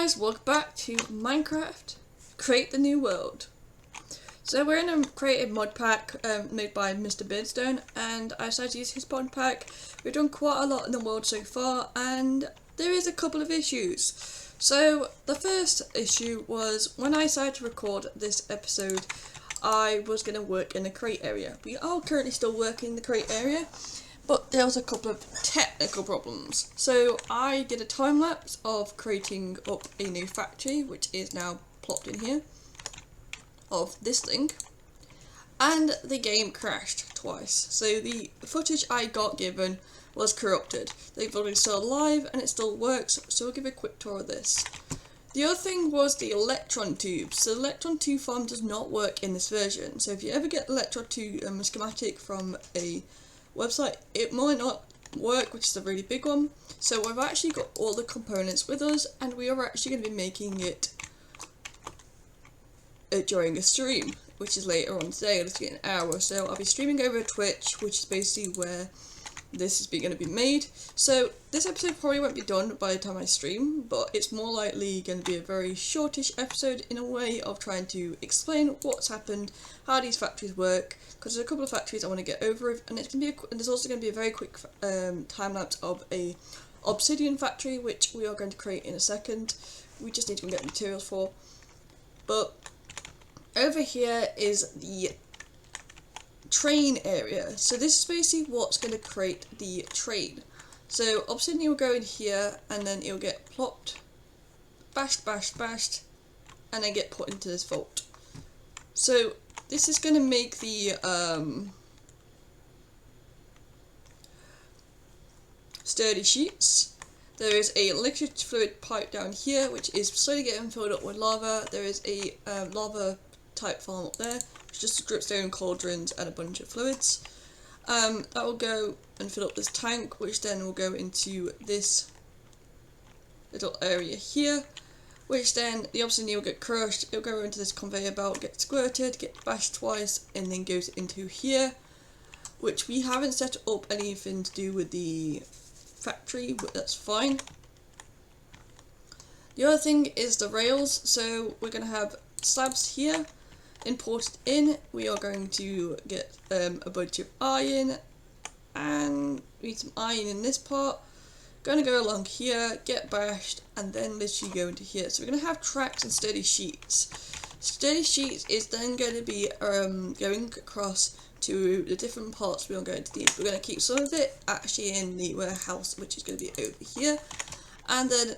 guys, welcome back to Minecraft, Create the New World. So we're in a creative mod pack made by Mr. Birdstone, and I decided to use his mod pack. We've done quite a lot in the world so far, and there is a couple of issues. So the first issue was when I decided to record this episode, I was going to work in the crate area. We are currently still working in the crate area, but there was a couple of technical problems. So I did a time lapse of creating up a new factory, which is now plopped in here, of this thing, and the game crashed twice. So the footage I got given was corrupted. The volume is still live and it still works, so we'll give a quick tour of this. The other thing was the electron tube. So the electron tube farm does not work in this version. So if you ever get electron tube schematic from a website, it might not work, which is a really big one. So we've actually got all the components with us, and we are actually going to be making it during a stream, which is later on today. It'll be an hour, so I'll be streaming over Twitch, which is basically where this is going to be made. So this episode probably won't be done by the time I stream, but it's more likely going to be a very shortish episode in a way of trying to explain what's happened, how these factories work, because there's a couple of factories I want to get over, and it's going to be there's also going to be a very quick time lapse of a obsidian factory, which we are going to create in a second. We just need to get materials for. But over here is the train area. So this is basically what's going to create the train. So obsidian will go in here, and then it'll get plopped, bashed, and then get put into this vault. So this is going to make the sturdy sheets. There is a liquid fluid pipe down here, which is slowly getting filled up with lava. There is a lava type farm up there, which just dripstone cauldrons and a bunch of fluids. That will go and fill up this tank, which then will go into this little area here, which then the obsidian will get crushed. It'll go into this conveyor belt, get squirted, get bashed twice, and then goes into here, which we haven't set up anything to do with the factory, but that's fine. The other thing is the rails. So we're going to have slabs here imported in. We are going to get a bunch of iron, and we need some iron in this part. Going to go along here, get bashed, and then literally go into here. So we're going to have tracks and sturdy sheets. Sturdy sheets is then going to be going across to the different parts we are going to need. We're going to keep some of it actually in the warehouse, which is going to be over here, and then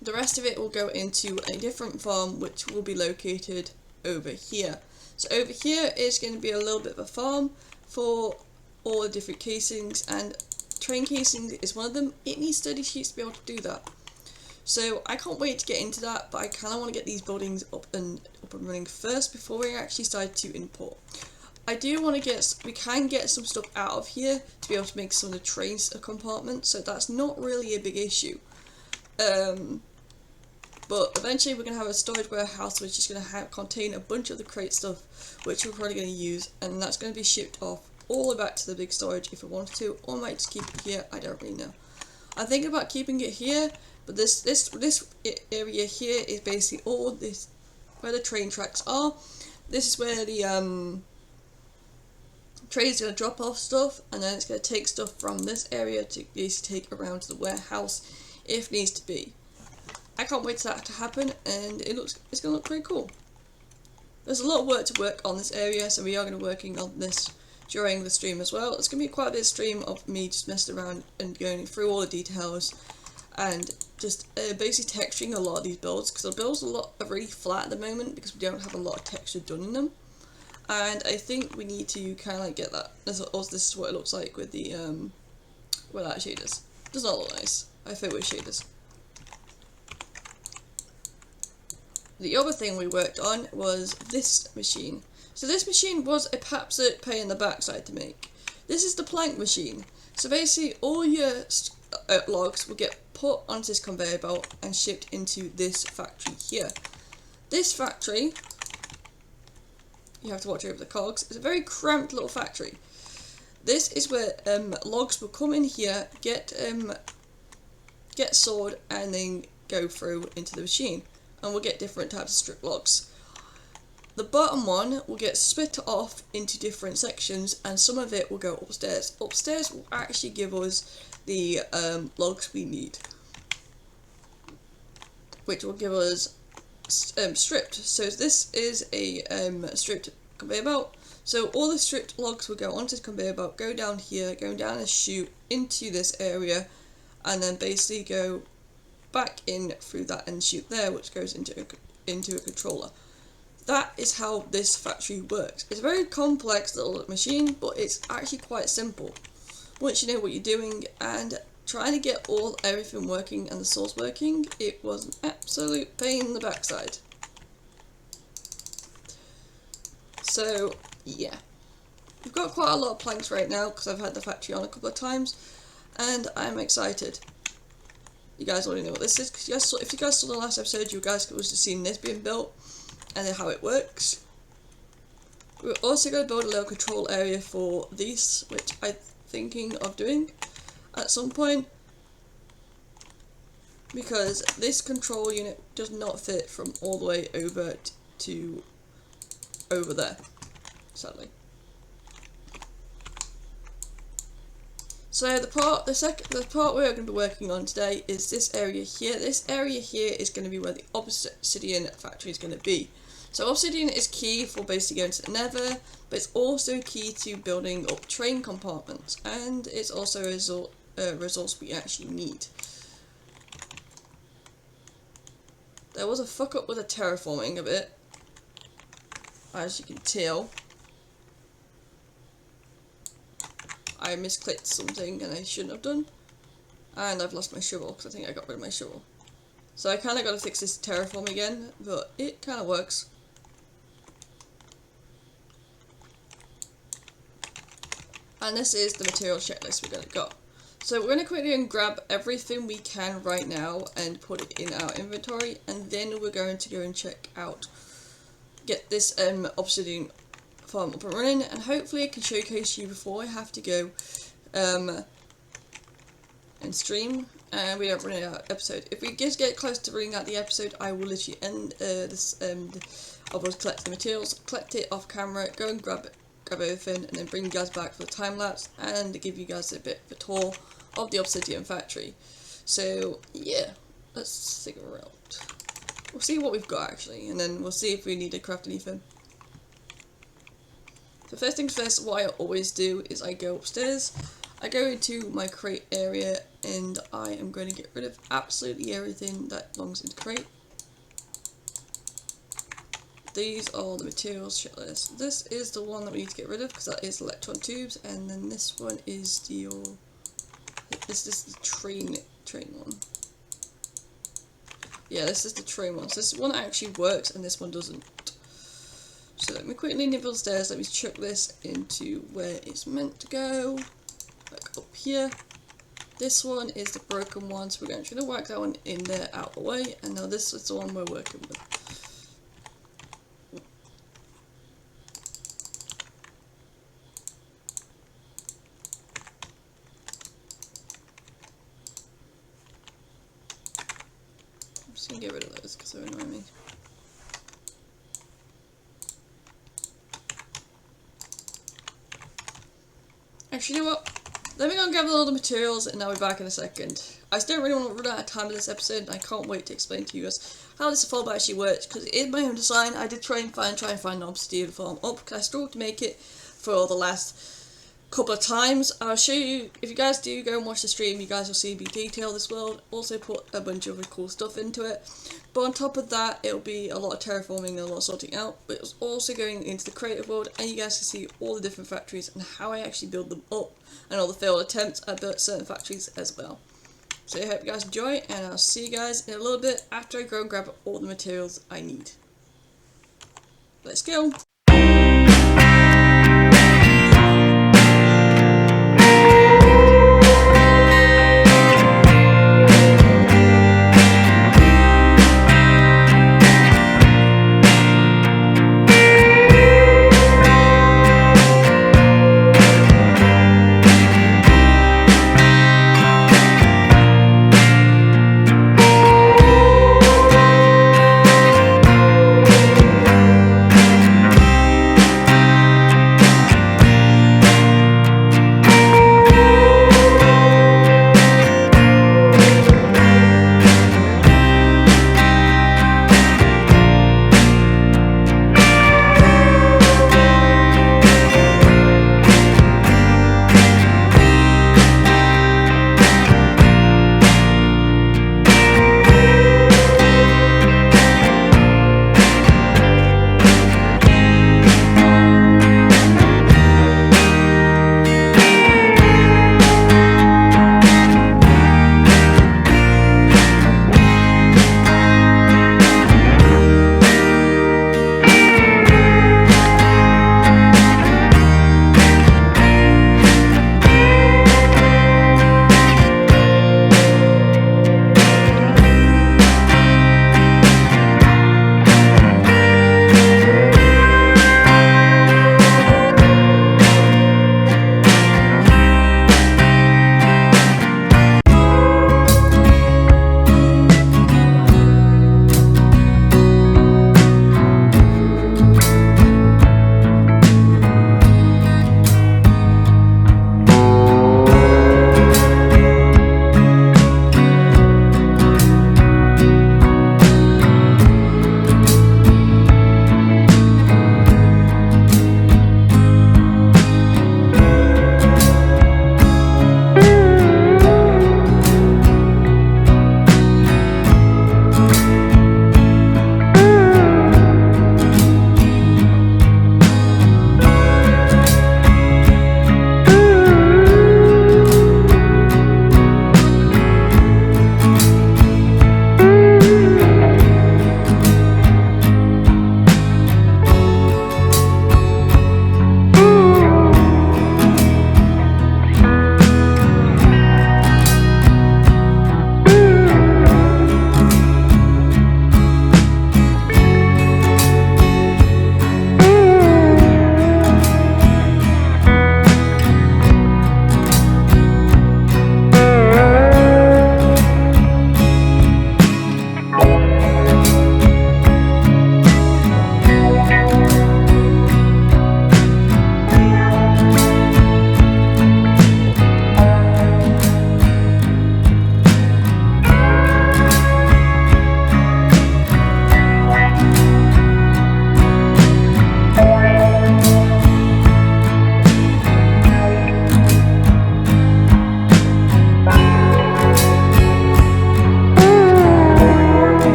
the rest of it will go into a different farm, which will be located over here. So over here is going to be a little bit of a farm for all the different casings, and train casing is one of them. It needs sturdy sheets to be able to do that. So I can't wait to get into that, but I kind of want to get these buildings up and running first before we actually start to import. I do want to we can get some stuff out of here to be able to make some of the train compartments, so that's not really a big issue. But eventually we're going to have a storage warehouse, which is going to contain a bunch of the crate stuff, which we're probably going to use, and that's going to be shipped off all the way back to the big storage if I wanted to, or I might just keep it here. I don't really know. I'm thinking about keeping it here, but this area here is basically all this where the train tracks are. This is where the train is going to drop off stuff, and then it's going to take stuff from this area to basically take around to the warehouse if needs to be. I can't wait for that to happen, and it's going to look pretty cool. There's a lot of work to work on this area, so we are going to be working on this during the stream as well. It's going to be quite a bit of stream of me just messing around and going through all the details, and just basically texturing a lot of these builds, because the builds are really flat at the moment because we don't have a lot of texture done in them. And I think we need to kind of like get that. This is what it looks like with the without shaders. It does not look nice. I feel with shaders. The other thing we worked on was this machine. So this machine was a absolute pain in the backside to make. This is the plank machine. So basically all your logs will get put onto this conveyor belt and shipped into this factory here. This factory, you have to watch over the cogs, it's a very cramped little factory. this is where logs will come in here, get sawed, and then go through into the machine, and we'll get different types of strip logs. The bottom one will get split off into different sections, and some of it will go upstairs. Upstairs will actually give us the logs we need, which will give us stripped. So this is a stripped conveyor belt. So all the stripped logs will go onto the conveyor belt, go down here, go down a chute into this area, and then basically go back in through that end chute there, which goes into a controller. That is how this factory works. It's a very complex little machine, but it's actually quite simple once you know what you're doing. And trying to get everything working and the saws working, it was an absolute pain in the backside. So yeah, we've got quite a lot of planks right now because I've had the factory on a couple of times, and I'm excited. You guys already know what this is, because if you guys saw the last episode, you guys could have seen this being built and then how it works. We're also going to build a little control area for these, which I'm thinking of doing at some point, because this control unit does not fit from all the way over to over there, sadly. So the part we're going to be working on today is this area here. This area here is going to be where the obsidian factory is going to be. So obsidian is key for basically going to the nether, but it's also key to building up train compartments, and it's also a resource we actually need. There was a fuck up with the terraforming of it, as you can tell. I misclicked something and I shouldn't have done, and I've lost my shovel because I think I got rid of my shovel. So I kind of got to fix this terraform again, but it kind of works. And this is the material checklist we're going to go. So we're going to quickly and grab everything we can right now and put it in our inventory, and then we're going to go and check out, get this obsidian farm up and running, and hopefully I can showcase you before I have to go and stream and we don't run out episode. If we just get close to running out the episode, I will literally end this of us collecting the materials, collect it off camera, go and grab everything, and then bring you guys back for the time lapse and give you guys a bit of a tour of the obsidian factory. So yeah, let's figure it out. We'll see what we've got actually, and then we'll see if we need to craft anything. So first things first, what I always do is I go upstairs, I go into my crate area, and I am going to get rid of absolutely everything that belongs in the crate. These are the materials checklist. This is the one that we need to get rid of because that is electron tubes, and then this one is this is the train one. Yeah, this is the train one. So this one actually works and this one doesn't. So let me quickly nibble stairs. Let me chuck this into where it's meant to go. Like up here. This one is the broken one, so we're going to whack that one in there out of the way, and now this is the one we're working with. I'm just going to get rid of those because they're annoying me. Actually, you know what? Let me go and gather all the materials and I'll be back in a second. I still don't really want to run out of time in this episode, and I can't wait to explain to you guys how this fallback actually works, because it is my own design. I did try and find an obsidian farm up because I struggled to make it for the last couple of times. I'll show you, if you guys do go and watch the stream, you guys will see me detail this world, also put a bunch of really cool stuff into it. But on top of that, it'll be a lot of terraforming and a lot of sorting out, but it's also going into the creative world, and you guys can see all the different factories and how I actually build them up, and all the failed attempts at built certain factories as well. So I hope you guys enjoy, and I'll see you guys in a little bit after I go and grab all the materials I need. Let's go!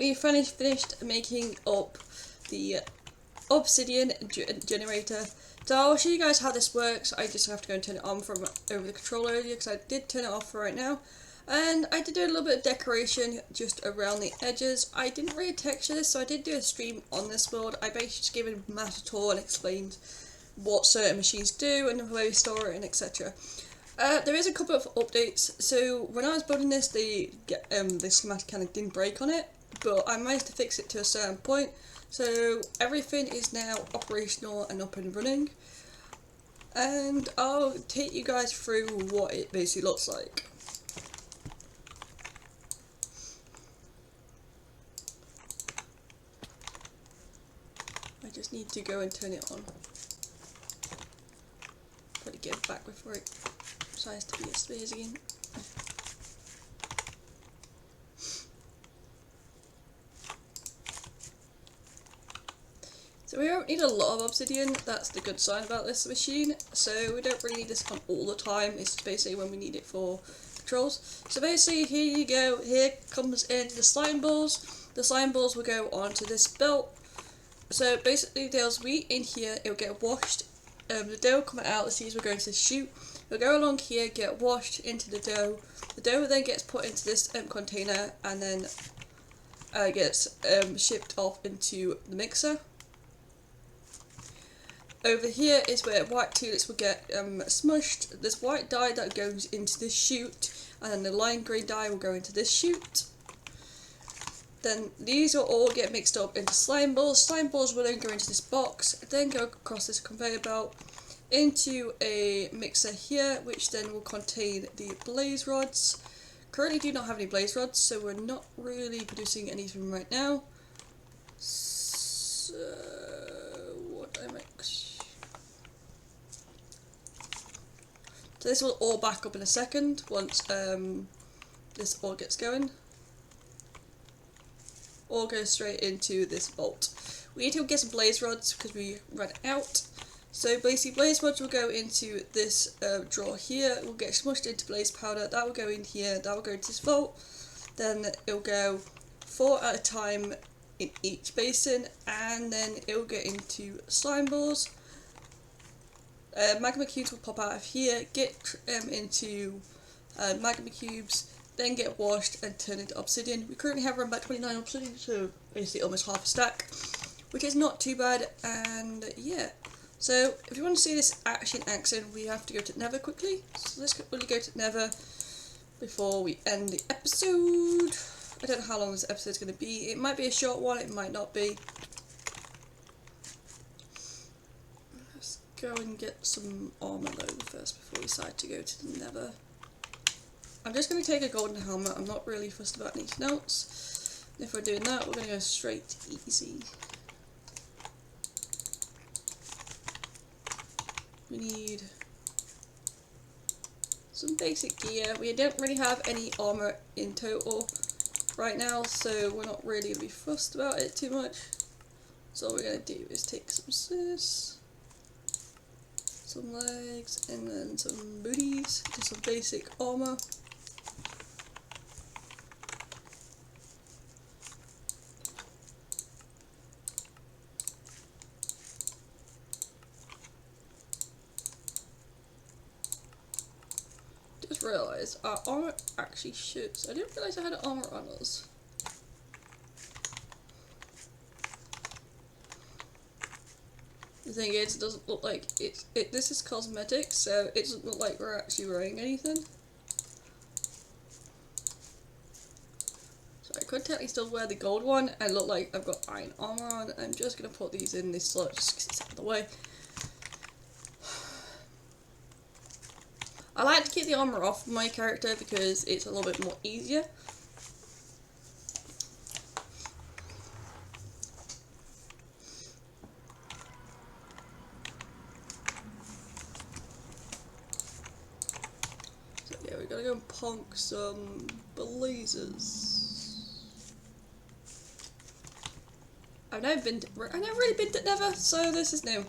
we finished making up the obsidian generator. So I'll show you guys how this works. I just have to go and turn it on from over the controller earlier because I did turn it off for right now. And I did do a little bit of decoration just around the edges. I didn't really texture this, so I did do a stream on this world. I basically just gave it a map tour and explained what certain machines do and where we store it and etc. There is a couple of updates. So when I was building this, the schematic kind of didn't break on it, but I managed to fix it to a certain point. So everything is now operational and up and running, and I'll take you guys through what it basically looks like. I just need to go and turn it on. Probably get it back before it decides to be a space again. So we don't need a lot of obsidian, that's the good sign about this machine, so we don't really need this on all the time, it's just basically when we need it for controls. So basically here you go, here comes in the slime balls. The slime balls will go onto this belt. So basically there's wheat in here, it'll get washed, the dough will come out, the seeds will go into the chute, it'll go along here, get washed into the dough then gets put into this container and then gets shipped off into the mixer. Over here is where white tulips will get smushed. There's white dye that goes into this chute, and then the lime green dye will go into this chute. Then these will all get mixed up into slime balls. Slime balls will then go into this box, then go across this conveyor belt into a mixer here, which then will contain the blaze rods. Currently do not have any blaze rods, so we're not really producing anything right now. So what I mix? So this will all back up in a second once this all gets going. All goes straight into this vault. We need to get some blaze rods because we ran out. So basically blaze rods will go into this drawer here, it will get smushed into blaze powder, that will go in here, that will go into this vault. Then it'll go 4 at a time in each basin, and then it will get into slime balls. Magma cubes will pop out of here, get into magma cubes, then get washed and turned into obsidian. We currently have around about 29 obsidian, so basically almost half a stack, which is not too bad. And yeah, so if you want to see this action action, we have to go to Nether quickly. So let's quickly go to Nether before we end the episode. I don't know how long this episode is going to be. It might be a short one, it might not be. Go and get some armor though first before we decide to go to the Nether. I'm just going to take a golden helmet, I'm not really fussed about anything else. If we're doing that, we're going to go straight to easy. We need some basic gear. We don't really have any armor in total right now, so we're not really going to be fussed about it too much. So all we're going to do is take some sis, some legs, and then some booties, just some basic armor. Just realised our armor actually shoots. I didn't realise I had armor on us. The thing is, it doesn't look like this is cosmetic, so it doesn't look like we're actually wearing anything. So I could technically still wear the gold one and look like I've got iron armor on. I'm just going to put these in this slot just because it's out of the way. I like to keep the armor off my character because it's a little bit more easier. So yeah, we gotta go and punk some blazers. I've never really been to Nether, so this is new.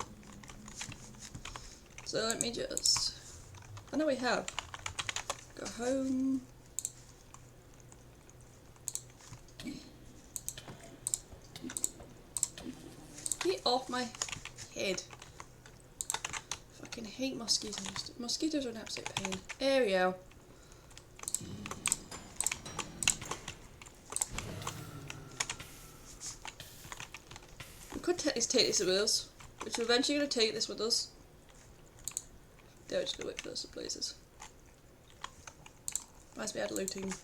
So let me just. I know we have. Go home. Get off my head. Fucking hate mosquitoes. Mosquitoes are an absolute pain. There we go. We could take this with us. Which we're eventually going to take this with us. They're just going to wait for those places. Reminds me I had looting.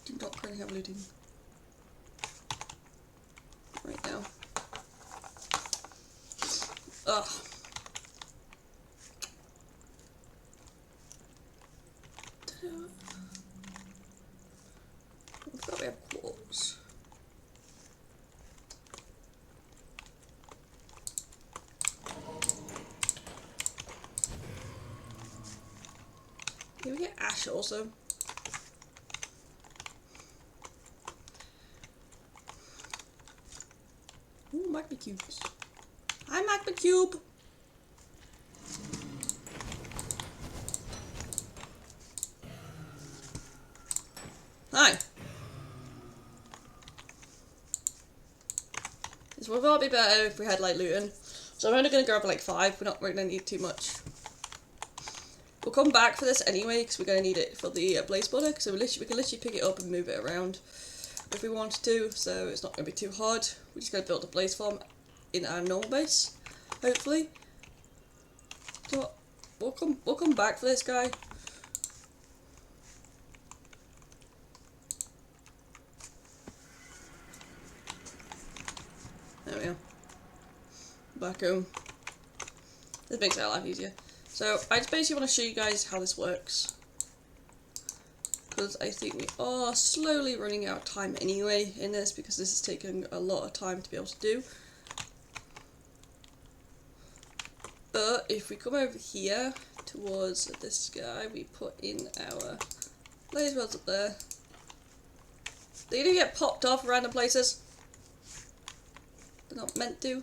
Do not currently have looting. Right now. Ugh. I forgot we have quartz. Can we get ash also? Ooh, magma cubes. Hi, magma cube! Hi! This would probably be better if we had like looting. So I'm only going to grab like 5, we're not going to need too much. We'll come back for this anyway, because we're going to need it for the blaze border, so we can literally pick it up and move it around if we wanted to, so it's not going to be too hard. We're just going to build a blaze farm in our normal base, hopefully. So we'll come back for this guy. There we go. Back home. This makes our life easier. So I just basically want to show you guys how this works, because I think we are slowly running out of time anyway in this, because this is taking a lot of time to be able to do. But if we come over here towards this guy, we put in our blaze rods up there. They do get popped off random places. They're not meant to.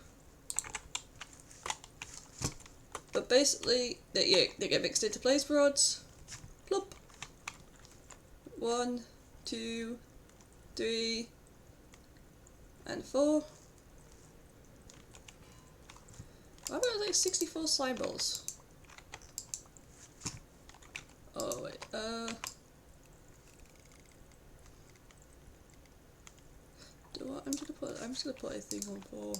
But basically, they get mixed into blaze rods. Plop. 1, 2, 3, and 4. Why about like 64 slime balls? Oh wait, I'm just gonna put a thing on 4.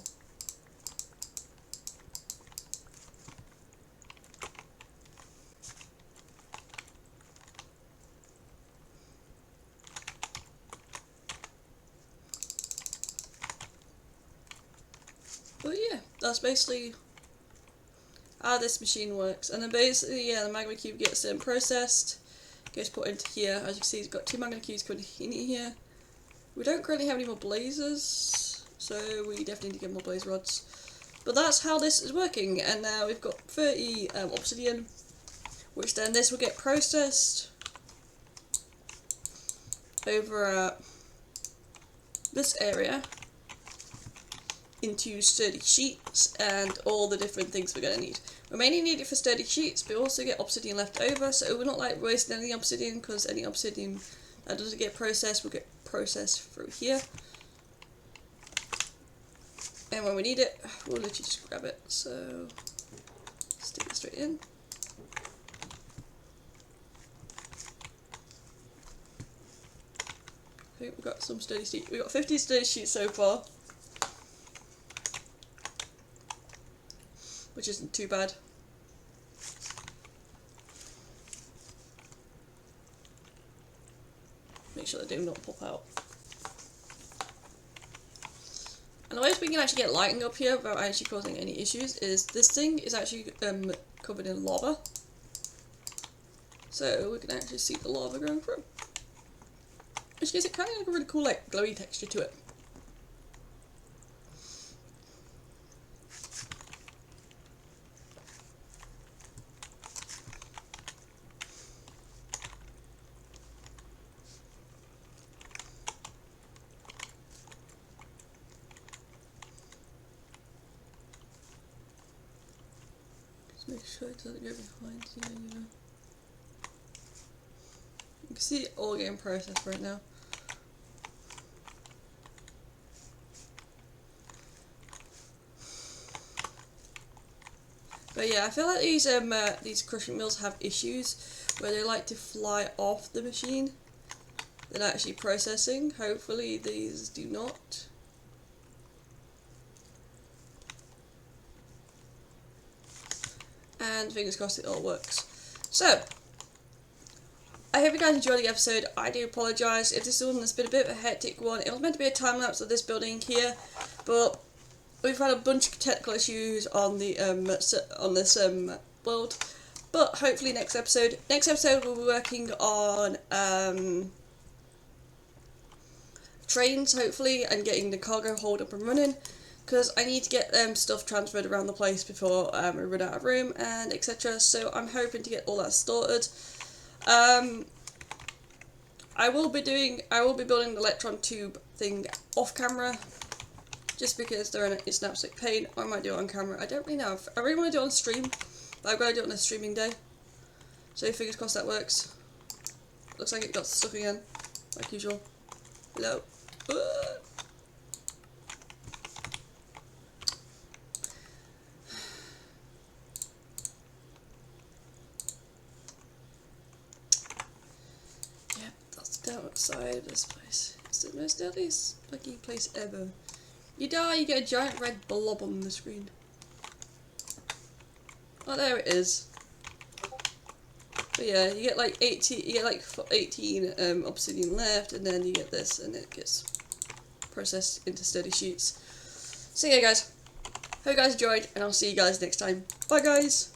But yeah, that's basically how this machine works. And then basically, yeah, the magma cube gets processed, gets put into here. As you can see, it's got 2 magma cubes going in here. We don't currently have any more blazers, so we definitely need to get more blaze rods. But that's how this is working, and now we've got 30 obsidian, which then this will get processed over this area into sturdy sheets and all the different things we're going to need. We mainly need it for sturdy sheets, but we also get obsidian left over, so we're not like wasting any obsidian, because any obsidian that doesn't get processed will get processed through here. And when we need it, we'll literally just grab it. So stick it straight in. I think we've got some sturdy sheets. We've got 50 sturdy sheets so far, which isn't too bad. Make sure they do not pop out. And the way we can actually get lighting up here without actually causing any issues is this thing is actually covered in lava. So we can actually see the lava going through. Which gives it kind of like a really cool like glowy texture to it. Make sure it doesn't go behind here, you know. You can see it all getting processed right now. But yeah, I feel like these crushing mills have issues where they like to fly off the machine than actually processing. Hopefully these do not. And fingers crossed it all works. So, I hope you guys enjoyed the episode. I do apologise if this one has been a bit of a hectic one. It was meant to be a time lapse of this building here, but we've had a bunch of technical issues on the this world. But hopefully next episode we'll be working on trains, hopefully, and getting the cargo hold up and running, because I need to get stuff transferred around the place before we run out of room and etc. So I'm hoping to get all that sorted. I will be building the electron tube thing off camera, just because it's an absolute pain. I might do it on camera. I don't really know. I really want to do it on stream, but I've got to do it on a streaming day. So fingers crossed that works. Looks like it got stuck again, like usual. Hello. Yep, that's down outside of this place. It's the most deadliest fucking place ever. You die, you get a giant red blob on the screen. Oh, there it is. But yeah, you get like 18. You get like 18 obsidian left, and then you get this, and it gets processed into sturdy sheets. So yeah, guys. Hope you guys enjoyed, and I'll see you guys next time. Bye, guys.